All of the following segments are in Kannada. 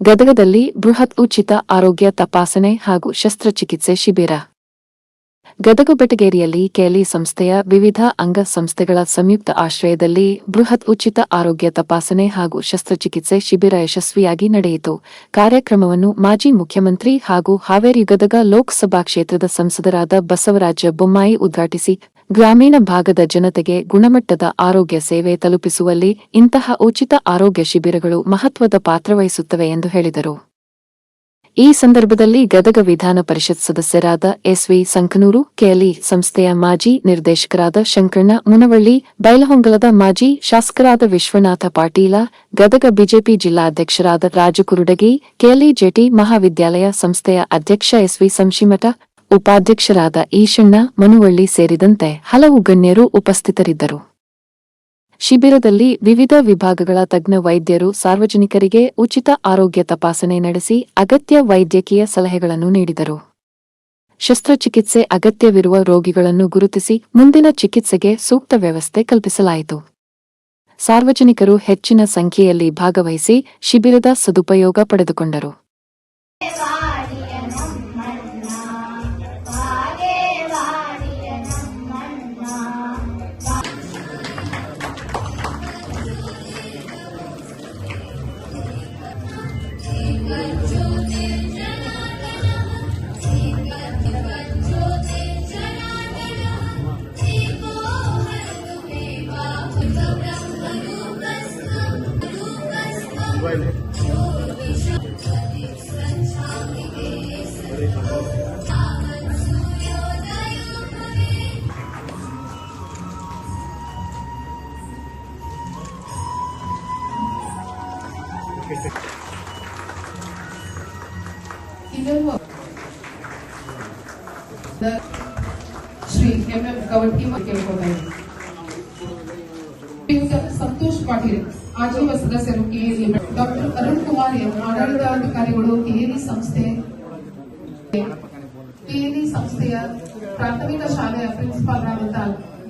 ಗದಗದಲ್ಲಿ ಬೃಹತ್ ಉಚಿತ ಆರೋಗ್ಯ ತಪಾಸಣೆ ಹಾಗೂ ಶಸ್ತ್ರಚಿಕಿತ್ಸೆ ಶಿಬಿರ. ಗದಗ ಬೆಟಗೇರಿಯಲ್ಲಿ ಕೆಎಲ್ಇ ಸಂಸ್ಥೆಯ ವಿವಿಧ ಅಂಗ ಸಂಸ್ಥೆಗಳ ಸಂಯುಕ್ತ ಆಶ್ರಯದಲ್ಲಿ ಬೃಹತ್ ಉಚಿತ ಆರೋಗ್ಯ ತಪಾಸಣೆ ಹಾಗೂ ಶಸ್ತ್ರಚಿಕಿತ್ಸೆ ಶಿಬಿರ ಯಶಸ್ವಿಯಾಗಿ ನಡೆಯಿತು. ಕಾರ್ಯಕ್ರಮವನ್ನು ಮಾಜಿ ಮುಖ್ಯಮಂತ್ರಿ ಹಾಗೂ ಹಾವೇರಿ ಗದಗ ಲೋಕಸಭಾ ಕ್ಷೇತ್ರದ ಸಂಸದರಾದ ಬಸವರಾಜ ಬೊಮ್ಮಾಯಿ ಉದ್ಘಾಟಿಸಿ, ಗ್ರಾಮೀಣ ಭಾಗದ ಜನತೆಗೆ ಗುಣಮಟ್ಟದ ಆರೋಗ್ಯ ಸೇವೆ ತಲುಪಿಸುವಲ್ಲಿ ಇಂತಹ ಉಚಿತ ಆರೋಗ್ಯ ಶಿಬಿರಗಳು ಮಹತ್ವದ ಪಾತ್ರವಹಿಸುತ್ತವೆ ಎಂದು ಹೇಳಿದರು. ಈ ಸಂದರ್ಭದಲ್ಲಿ ಗದಗ ವಿಧಾನ ಪರಿಷತ್ ಸದಸ್ಯರಾದ ಎಸ್.ವಿ. ಸಂಕನೂರು, ಕೆಎಲ್ಇ ಸಂಸ್ಥೆಯ ಮಾಜಿ ನಿರ್ದೇಶಕರಾದ ಶಂಕರಣ್ಣ ಮುನವಳ್ಳಿ, ಬೈಲಹೊಂಗಲದ ಮಾಜಿ ಶಾಸಕರಾದ ವಿಶ್ವನಾಥ ಪಾಟೀಲ, ಗದಗ ಬಿಜೆಪಿ ಜಿಲ್ಲಾಧ್ಯಕ್ಷರಾದ ರಾಜು ಕುರುಡಗಿ, ಕೆಎಲ್ಇ ಜೆಟಿ ಮಹಾವಿದ್ಯಾಲಯ ಸಂಸ್ಥೆಯ ಅಧ್ಯಕ್ಷ ಎಸ್.ವಿ. ಸಂಶಿಮಠ, ಉಪಾಧ್ಯಕ್ಷರಾದ ಈಶಣ್ಣ ಮನುವಳ್ಳಿ ಸೇರಿದಂತೆ ಹಲವು ಗಣ್ಯರು ಉಪಸ್ಥಿತರಿದ್ದರು. ಶಿಬಿರದಲ್ಲಿ ವಿವಿಧ ವಿಭಾಗಗಳ ತಜ್ಞ ವೈದ್ಯರು ಸಾರ್ವಜನಿಕರಿಗೆ ಉಚಿತ ಆರೋಗ್ಯ ತಪಾಸಣೆ ನಡೆಸಿ ಅಗತ್ಯ ವೈದ್ಯಕೀಯ ಸಲಹೆಗಳನ್ನು ನೀಡಿದರು. ಶಸ್ತ್ರಚಿಕಿತ್ಸೆ ಅಗತ್ಯವಿರುವ ರೋಗಿಗಳನ್ನು ಗುರುತಿಸಿ ಮುಂದಿನ ಚಿಕಿತ್ಸೆಗೆ ಸೂಕ್ತ ವ್ಯವಸ್ಥೆ ಕಲ್ಪಿಸಲಾಯಿತು. ಸಾರ್ವಜನಿಕರು ಹೆಚ್ಚಿನ ಸಂಖ್ಯೆಯಲ್ಲಿ ಭಾಗವಹಿಸಿ ಶಿಬಿರದ ಸದುಪಯೋಗ ಪಡೆದುಕೊಂಡರು. श्री एम.एम. कवटी ಸಂತೋಷ್ ಪಾಟೀಲ್ ಆಜೀವ ಸದಸ್ಯರು KLE, doctor Arun Kumar M ಆಡಳಿತಾಧಿಕಾರಿಗಳು ಕೆಎಲ್ಇ ಸಂಸ್ಥೆಯ ಪ್ರಾಥಮಿಕ ಶಾಲೆಯ ಪ್ರಿನ್ಸಿಪಾಲ್ರಾದಂತ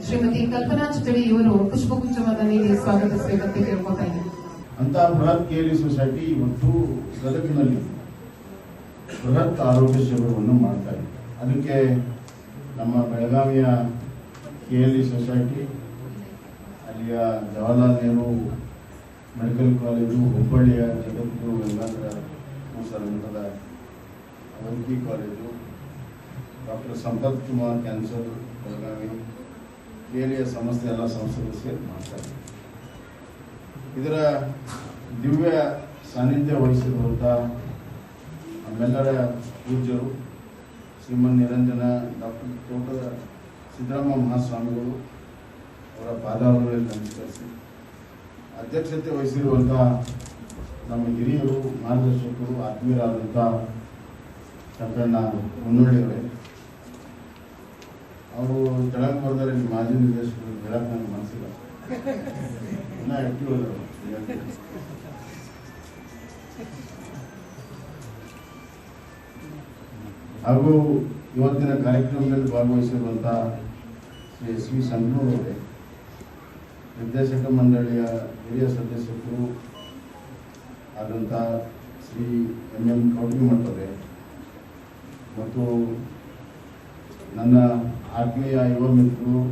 ಶ್ರೀಮತಿ ಕಲ್ಪನಾ ಚಿಟಡಿ ಇವರು ಪುಷ್ಪಗುಚ್ಛವನ್ನು ನೀಡಿ ಸ್ವಾಗತಿಸಬೇಕಂತ ಕೇಳ್ಕೊತಾ ಇದ್ದಾರೆ. ಅಂತ ಬೃಹತ್ ಕೆಎಲ್ಇ ಸೊಸೈಟಿ ಇವತ್ತು ಗದಗಿನಲ್ಲಿ ಬೃಹತ್ ಆರೋಗ್ಯ ಶಿಬಿರವನ್ನು ಮಾಡ್ತಾರೆ. ಅದಕ್ಕೆ ನಮ್ಮ ಬೆಳಗಾವಿಯ ಕೆಎಲ್ಇ ಸೊಸೈಟಿ, ಅಲ್ಲಿಯ ಜವಾಹರ್ಲಾಲ್ ನೆಹರು ಮೆಡಿಕಲ್ ಕಾಲೇಜು, ಹುಬ್ಬಳ್ಳಿಯ ಜಗದ್ಗುರು ಗಂಗಾಧರ ಮಠದ ವೈದ್ಯಕೀಯ college, doctor Sampath Kumar cancer Belagavi, ಕೆಎಲ್ಇಯ ಸಂಸ್ಥೆ ಎಲ್ಲ ಸಂಸ್ಥೆಗಳು ಸೇರಿ ಮಾಡ್ತಾರೆ. ಇದರ ದಿವ್ಯ ಸಾನ್ನಿಧ್ಯ ವಹಿಸಿರುವಂಥ ನಮ್ಮೆಲ್ಲರ ಪೂಜ್ಯರು ಶ್ರೀಮನ್ ನಿರಂಜನ ಡಾಕ್ಟರ್ ತೋಟದ ಸಿದ್ದರಾಮ ಮಹಾಸ್ವಾಮಿಗಳು ಅವರ ಪಾದಾವರಲ್ಲಿ ನಮಸ್ಕರಿಸಿ, ಅಧ್ಯಕ್ಷತೆ ವಹಿಸಿರುವಂಥ ನಮ್ಮ ಹಿರಿಯರು, ಮಾರ್ಗದರ್ಶಕರು, ಆತ್ಮೀಯರಾದಂಥ ಶಂಕರಣ್ಣ ಮುನ್ನಳ್ಳಿಯವರೇ, ಅವರು ಕೆಳಗೆ ಬರ್ತಾರೆ. ಮಾಜಿ ನಿರ್ದೇಶಕರು ಹೇಳಕ್ಕೆ ನನಗೆ ಮನಸ್ಸಿಲ್ಲ, ಇನ್ನೂ ಆಕ್ಟಿವ್ ಅಲ್ಲ. ಹಾಗೂ ಇವತ್ತಿನ ಕಾರ್ಯಕ್ರಮದಲ್ಲಿ ಭಾಗವಹಿಸಿರುವಂಥ ಶ್ರೀ ಎಸ್.ವಿ. ಸಂಕನೂರು ಅವರೇ, ನಿರ್ದೇಶಕ ಮಂಡಳಿಯ ಹಿರಿಯ ಸದಸ್ಯರು ಆದಂಥ ಶ್ರೀ ಎಂ.ಎಂ. ಕವಟಿಮಠ ಅವರೇ, ಮತ್ತು ನನ್ನ ಆತ್ಮೀಯ ಯುವ ಮಿತ್ರರು,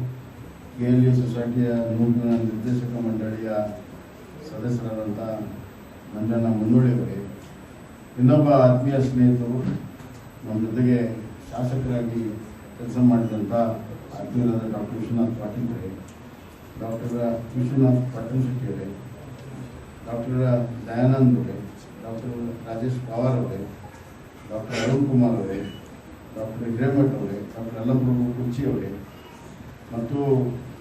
ಕೆಎಲ್ಇ ಸೊಸೈಟಿಯ ನೂತನ ನಿರ್ದೇಶಕ ಮಂಡಳಿಯ ಸದಸ್ಯರಾದಂಥ ಮಂಜಣ್ಣ ಮುನ್ನೋಳಿಯವರೇ, ಇನ್ನೊಬ್ಬ ಆತ್ಮೀಯ ಸ್ನೇಹಿತರು, ನಮ್ಮ ಜೊತೆಗೆ ಶಾಸಕರಾಗಿ ಕೆಲಸ ಮಾಡಿದಂಥ ಆತ್ಮೀಯರಾದ ಡಾಕ್ಟರ್ ವಿಶ್ವನಾಥ್ ಪಾಟೀಲ್ ಅವರೇ, ಡಾಕ್ಟರ್ ವಿಶ್ವನಾಥ್ ಪಟ್ಟಣಶೆಟ್ಟಿಯವರೇ, ಡಾಕ್ಟರ್ ದಯಾನಂದ್ ಅವರೇ, ಡಾಕ್ಟರ್ ರಾಜೇಶ್ ಪವಾರ್ ಅವರೇ, ಡಾಕ್ಟರ್ ಅರುಣ್ ಕುಮಾರ್ ಅವರೇ, ಡಾಕ್ಟರ್ ಹಿರೇಮಠ್ ಅವರೇ, ಡಾಕ್ಟರ್ ಅಲ್ಲಂಪ್ರಭು ಕುರ್ಚಿ ಅವರೇ, ಮತ್ತು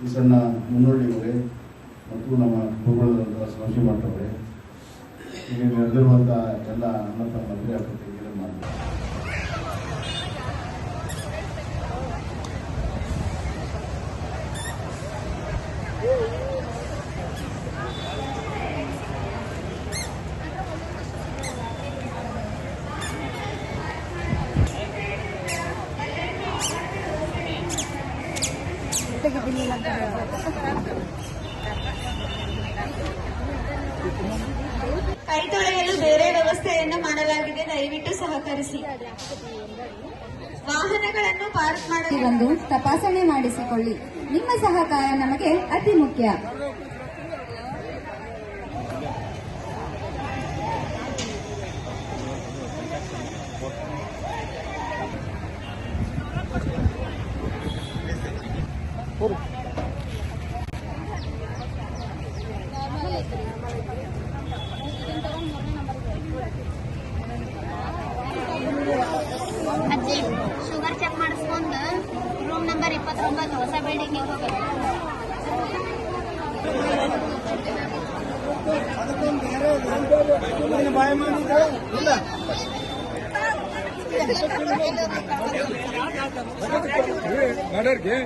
ಈಸಣ್ಣ ಮುನ್ನೋಳ್ಳಿ ಅವರೇ, ಮತ್ತು ನಮ್ಮ ಗುರುಗಳಾದಂಥ ಸಂಶಿಮಠ ಅವರೇ, ಈಗ ನೆರೆದಿರುವಂಥ ಎಲ್ಲ ಅನ್ನ ಮದುವೆ ಆಕೃತಿಗೆ ಮಾಡ್ತಾರೆ. Kita ಕೈ ತೊಳೆಯಲು ಬೇರೆ ವ್ಯವಸ್ಥೆಯನ್ನು ಮಾಡಲಾಗಿದೆ, ದಯವಿಟ್ಟು ಸಹಕರಿಸಿ. ವಾಹನಗಳನ್ನು ಪಾರ್ಕ್ ಮಾಡಲು ಒಂದು ತಪಾಸಣೆ ಮಾಡಿಸಿಕೊಳ್ಳಿ. ನಿಮ್ಮ ಸಹಕಾರ ನಮಗೆ ಅತಿ ಮುಖ್ಯ. ಅಜ್ಜಿ ಶುಗರ್ ಚೆಕ್ ಮಾಡಿಸ್ಕೊಂಡು ರೂಮ್ ನಂಬರ್ 29 ಹೊಸ ಬಿಲ್ಡಿಂಗ್ ಹೋಗ್ಬೇಕು.